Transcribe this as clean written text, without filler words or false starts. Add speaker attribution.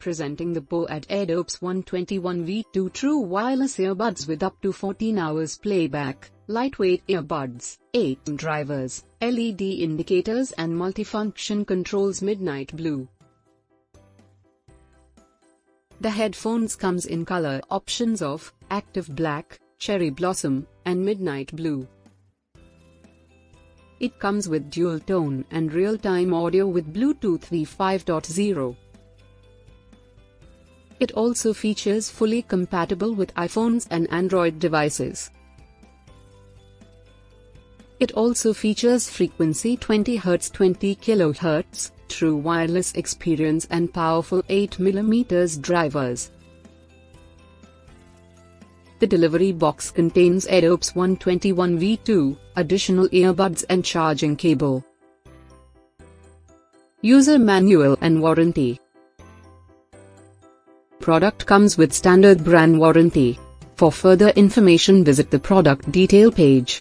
Speaker 1: Presenting the Playback Airdopes 121V2 True Wireless Earbuds with up to 14 hours playback, lightweight earbuds, 8 drivers, LED indicators and multifunction controls. Midnight blue. The headphones comes in color options of active black, cherry blossom, and midnight blue. It comes with dual tone and real-time audio with Bluetooth V5.0. It also features fully compatible with iPhones and Android devices. It also features frequency 20 Hz 20 kHz, true wireless experience and powerful 8mm drivers. The delivery box contains Airdopes 121V2, additional earbuds and charging cable. User manual and warranty. Product comes with standard brand warranty. For further information visit the product detail page.